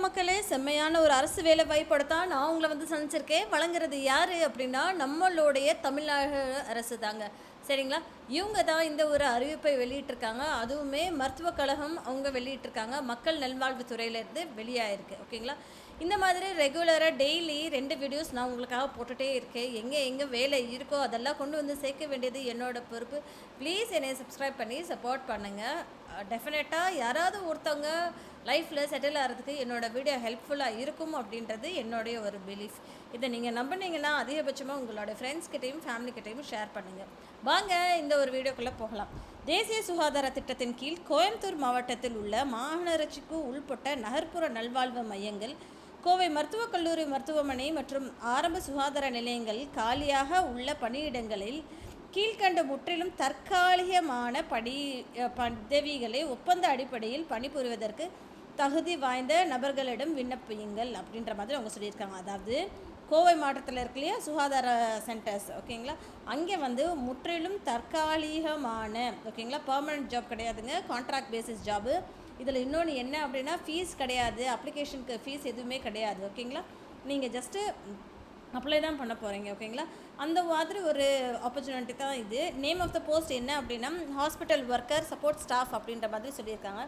வணக்கம் மக்களே, செம்மையான ஒரு அரசு வேலை வாய்ப்போட தான் நான் உங்களை வந்து சந்திச்சிருக்கேன். வழங்குறது யார் அப்படின்னா நம்மளுடைய தமிழ்நாடு அரசு தாங்க. சரிங்களா? இவங்க தான் இந்த ஒரு அறிவிப்பை வெளியிட்டிருக்காங்க. அதுவுமே மருத்துவக் கழகம் அவங்க வெளியிட்டிருக்காங்க. மக்கள் நல்வாழ்வுத்துறையிலேருந்து வெளியாயிருக்கு. ஓகேங்களா? இந்த மாதிரி ரெகுலராக டெய்லி 2 வீடியோஸ் நான் உங்களுக்காக போட்டுகிட்டே இருக்கேன். எங்கே வேலை இருக்கோ அதெல்லாம் கொண்டு வந்து சேர்க்க வேண்டியது என்னோட பொறுப்பு. ப்ளீஸ் என்னை சப்ஸ்கிரைப் பண்ணி சப்போர்ட் பண்ணுங்கள். டெஃபினட்டாக யாராவது ஒருத்தவங்க லைஃப்பில் செட்டில் ஆகிறதுக்கு என்னோடய வீடியோ ஹெல்ப்ஃபுல்லாக இருக்கும் அப்படின்றது என்னுடைய ஒரு பிலீஃப். இதை நீங்கள் நம்பினீங்கன்னா அதிகபட்சமாக உங்களோட ஃப்ரெண்ட்ஸ்கிட்டையும் ஃபேமிலிக்கிட்டையும் ஷேர் பண்ணுங்கள். வாங்க இந்த ஒரு வீடியோக்குள்ளே போகலாம். தேசிய சுகாதார திட்டத்தின் கீழ் கோயம்புத்தூர் மாவட்டத்தில் உள்ள மாநகராட்சிக்கு உள்பட்ட நகர்ப்புற நல்வாழ்வு மையங்கள், கோவை மருத்துவக் கல்லூரி மருத்துவமனை மற்றும் ஆரம்ப சுகாதார நிலையங்களில் காலியாக உள்ள பணியிடங்களில் கீழ்கண்ட முற்றிலும் தற்காலிகமான பதவிகளை ஒப்பந்த அடிப்படையில் பணிபுரிவதற்கு தகுதி வாய்ந்த நபர்களிடம் விண்ணப்பியுங்கள் அப்படின்ற மாதிரி அவங்க சொல்லியிருக்காங்க. அதாவது கோவை மாவட்டத்தில் இருக்கு இல்லையா சுகாதார சென்டர்ஸ், ஓகேங்களா, அங்கே வந்து முற்றிலும் தற்காலிகமான, ஓகேங்களா, பர்மனெண்ட் ஜாப் கிடையாதுங்க, கான்ட்ராக்ட் பேசிஸ் ஜாபு. இதில் இன்னொன்று என்ன அப்படின்னா ஃபீஸ் கிடையாது, அப்ளிகேஷனுக்கு ஃபீஸ் எதுவுமே கிடையாது. ஓகேங்களா, நீங்கள் ஜஸ்ட்டு அப்ளை தான் பண்ண போகிறீங்க. ஓகேங்களா, அந்த மாதிரி ஒரு ஆப்பர்ச்சுனிட்டி தான் இது. நேம் ஆஃப் த போஸ்ட் என்ன அப்படின்னா ஹாஸ்பிட்டல் ஒர்க்கர் சப்போர்ட் ஸ்டாஃப் அப்படின்ற மாதிரி சொல்லியிருக்காங்க.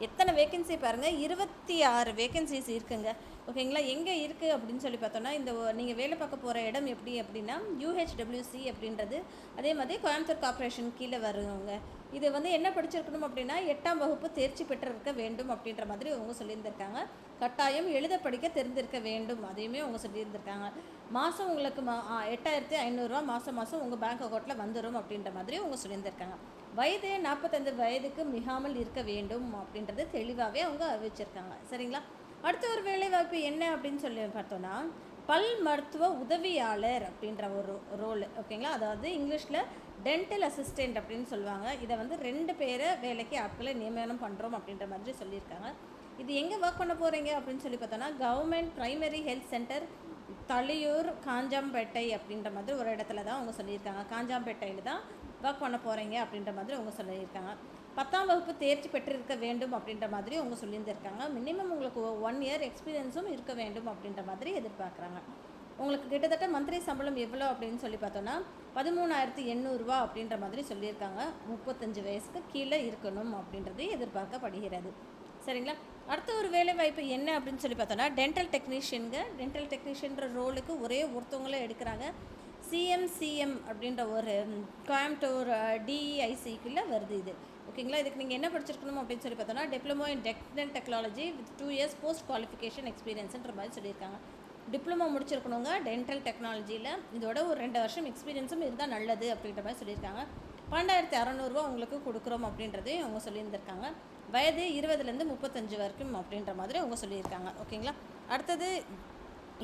எத்தனை வேகன்சி பாருங்கள், 26 வேகன்சிஸ் இருக்குங்க. ஓகேங்களா, எங்கே இருக்குது அப்படின்னு சொல்லி பார்த்தோன்னா இந்த நீங்கள் வேலை பார்க்க போகிற இடம் எப்படி அப்படின்னா UHWC அப்படின்றது, அதே மாதிரி கோயம்புத்தூர் கார்ப்பரேஷன் கீழே வருவாங்க. இது வந்து என்ன படிச்சிருக்கணும் அப்படின்னா 8ஆம் வகுப்பு தேர்ச்சி பெற்றிருக்க வேண்டும் அப்படின்ற மாதிரி அவங்க சொல்லியிருந்திருக்காங்க. கட்டாயம் எழுத படிக்க தெரிந்திருக்க வேண்டும், அதையுமே அவங்க சொல்லியிருந்திருக்காங்க. மாதம் உங்களுக்கு 8,500 ரூபா மாதம் உங்கள் பேங்க் அக்கௌண்ட்டில் வந்துடும் அப்படின்ற மாதிரி அவங்க சொல்லியிருந்திருக்காங்க. வயது 45 வயதுக்கு மிகாமல் இருக்க வேண்டும் அப்படின்றது தெளிவாகவே அவங்க அறிவிச்சிருக்காங்க. சரிங்களா, அடுத்த ஒரு வேலைவாய்ப்பு என்ன அப்படின்னு சொல்லி பார்த்தோன்னா பல் மருத்துவ உதவியாளர் அப்படின்ற ஒரு ரோல். ஓகேங்களா, அதாவது இங்கிலீஷில் டென்டல் அசிஸ்டண்ட் அப்படின்னு சொல்லுவாங்க. இதை வந்து 2 பேரை வேலைக்கு ஆட்களை நியமனம் பண்ணுறோம் அப்படின்ற மாதிரி சொல்லியிருக்காங்க. இது எங்கே ஒர்க் பண்ண போகிறீங்க அப்படின்னு சொல்லி பார்த்தோன்னா கவர்மெண்ட் ப்ரைமரி ஹெல்த் சென்டர் தளியூர் காஞ்சாம்பேட்டை அப்படின்ற மாதிரி ஒரு இடத்துல தான் அவங்க சொல்லியிருக்காங்க. காஞ்சாம்பேட்டையில் தான் ஒர்க் பண்ண போகிறீங்க அப்படின்ற மாதிரி அவங்க சொல்லியிருக்காங்க. 10ஆம் வகுப்பு தேர்ச்சி பெற்றிருக்க வேண்டும் அப்படின்ற மாதிரி அவங்க சொல்லியிருந்திருக்காங்க. மினிமம் உங்களுக்கு 1 இயர் எக்ஸ்பீரியன்ஸும் இருக்க வேண்டும் அப்படின்ற மாதிரி எதிர்பார்க்குறாங்க. உங்களுக்கு கிட்டத்தட்ட மந்த்லி சம்பளம் எவ்வளோ அப்படின்னு சொல்லி பார்த்தோன்னா 13,800 ரூபா அப்படின்ற மாதிரி சொல்லியிருக்காங்க. 35 வயசுக்கு கீழே இருக்கணும் அப்படின்றது எதிர்பார்க்கப்படுகிறது. சரிங்களா, அடுத்த ஒரு வேலை வாய்ப்பு என்ன அப்படின்னு சொல்லி பார்த்தோன்னா டென்டல் டெக்னீஷியனுங்க. டென்டல் டெக்னீஷியன்ற ரோலுக்கு ஒரே ஒருத்தவங்களே எடுக்கிறாங்க. சிஎம் அப்படின்ற ஒரு கோயம்புத்தூர் DEICக்குள்ளே வருது இது. ஓகேங்களா, இதுக்கு நீங்கள் என்ன படிச்சிருக்கணும் அப்படின்னு சொல்லி பார்த்தோன்னா diploma in dental technology with 2 years post qualification எக்ஸ்பீரியன்ஸுன்ற மாதிரி சொல்லியிருக்காங்க. டிப்ளமோ முடிச்சிருக்கணுங்க டென்டல் டெக்னாலஜியில். இதோட ஒரு 2 வருஷம் எக்ஸ்பீரியன்ஸும் இருந்தால் நல்லது அப்படின்ற மாதிரி சொல்லியிருக்காங்க. 12,600 ரூபா உங்களுக்கு கொடுக்குறோம் அப்படின்றதையும் அவங்க சொல்லியிருந்திருக்காங்க. வயது 20லேருந்து 35 வரைக்கும் அப்படின்ற மாதிரி அவங்க சொல்லியிருக்காங்க. ஓகேங்களா, அடுத்தது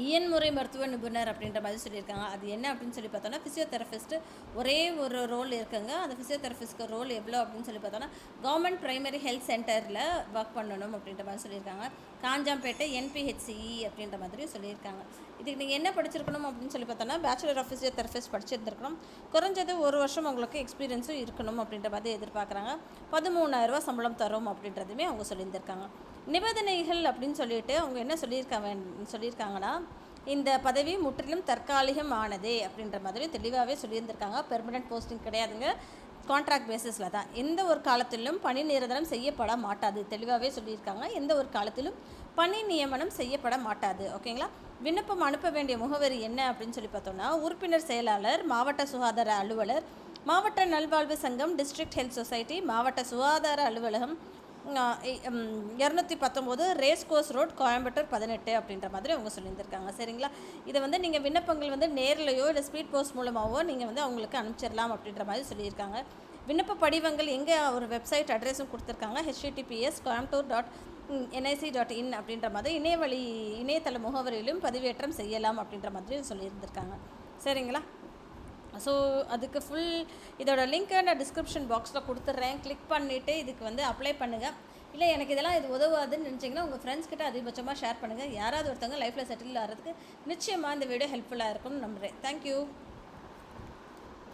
இயன்முறை மருத்துவ நிபுணர் அப்படின்ற மாதிரி சொல்லியிருக்காங்க. அது என்ன அப்படின்னு சொல்லி பார்த்தோன்னா ஃபிசியோதெரபிஸ்ட்டு ஒரே ஒரு ரோல் இருக்குங்க. அந்த ஃபிசியோதெரபிஸ்ட்க்கு ரோல் எவ்வளோ அப்படின்னு சொல்லி பார்த்தோன்னா கவர்மெண்ட் ப்ரைமரி ஹெல்த் சென்டரில் ஒர்க் பண்ணணும் அப்படின்ற மாதிரி சொல்லியிருக்காங்க. காஞ்சாம்பேட்டை NPHCE அப்படின்ற மாதிரி சொல்லியிருக்காங்க. இதுக்கு நீங்கள் என்ன படிச்சிருக்கணும் அப்படின்னு சொல்லி பார்த்தோன்னா பேச்சுலர் ஆஃப் ஃபிசியோதெரபிஸ்ட் படிச்சிருந்துருக்கணும். குறைஞ்சது 1 வருஷம் உங்களுக்கு எக்ஸ்பீரியன்ஸும் இருக்கணும் அப்படின்ற மாதிரி எதிர்பார்க்குறாங்க. 13,000 ரூபா சம்பளம் தரும் அப்படின்றதுமே அவங்க சொல்லியிருந்திருக்காங்க. நிபந்தனைகள் அப்படின்னு சொல்லிட்டு அவங்க என்ன சொல்லியிருக்காங்கன்னா இந்த பதவி முற்றிலும் தற்காலிகமானதே அப்படின்ற மாதிரி தெளிவாகவே சொல்லியிருந்திருக்காங்க. பெர்மனெண்ட் போஸ்டிங் கிடையாதுங்க, கான்ட்ராக்ட் பேசிஸில் தான். எந்த ஒரு காலத்திலும் பணி நிரந்தரம் செய்யப்பட மாட்டாது, தெளிவாகவே சொல்லியிருக்காங்க. எந்த ஒரு காலத்திலும் பணி நியமனம் செய்யப்பட மாட்டாது. ஓகேங்களா, விண்ணப்பம் அனுப்ப வேண்டிய முகவரி என்ன அப்படின்னு சொல்லி பார்த்தோன்னா உறுப்பினர் செயலாளர், மாவட்ட சுகாதார அலுவலர், மாவட்ட நல்வாழ்வு சங்கம், டிஸ்ட்ரிக்ட் ஹெல்த் சொசைட்டி, மாவட்ட சுகாதார அலுவலகம், 219 ரேஸ் கோர்ஸ் ரோட், கோயம்புத்தூர் 18 அப்படின்ற மாதிரி அவங்க சொல்லியிருந்திருக்காங்க. சரிங்களா, இதை வந்து நீங்கள் விண்ணப்பங்கள் வந்து நேர்லையோ இல்லை ஸ்பீட் போஸ்ட் மூலமாகவோ நீங்கள் வந்து அவங்களுக்கு அனுப்பிச்சிடலாம் அப்படின்ற மாதிரி சொல்லியிருக்காங்க. விண்ணப்ப படிவங்கள் எங்கே ஒரு வெப்சைட் அட்ரெஸும் கொடுத்துருக்காங்க. https://coimbatore.nic.in அப்படின்ற மாதிரி இணையதள முகவரியிலும் பதிவேற்றம் செய்யலாம் அப்படின்ற மாதிரி சொல்லியிருந்திருக்காங்க. சரிங்களா, ஸோ அதுக்கு ஃபுல் இதோட லிங்க்கை நான் டிஸ்கிரிப்ஷன் பாக்ஸில் கொடுத்துட்றேன். கிளிக் பண்ணிவிட்டு இதுக்கு வந்து அப்ளை பண்ணுங்கள். இல்லை எனக்கு இதெல்லாம் இது உதவாதுன்னு நினச்சிங்கன்னா உங்கள் ஃப்ரெண்ட்ஸ்கிட்ட அதிகபட்சமாக ஷேர் பண்ணுங்கள். யாராவது ஒருத்தவங்க லைஃப்பில் செட்டில் ஆகிறதுக்கு நிச்சயமாக இந்த வீடியோ ஹெல்ப்ஃபுல்லாக இருக்கும்னு நம்புகிறேன். தேங்க்யூ.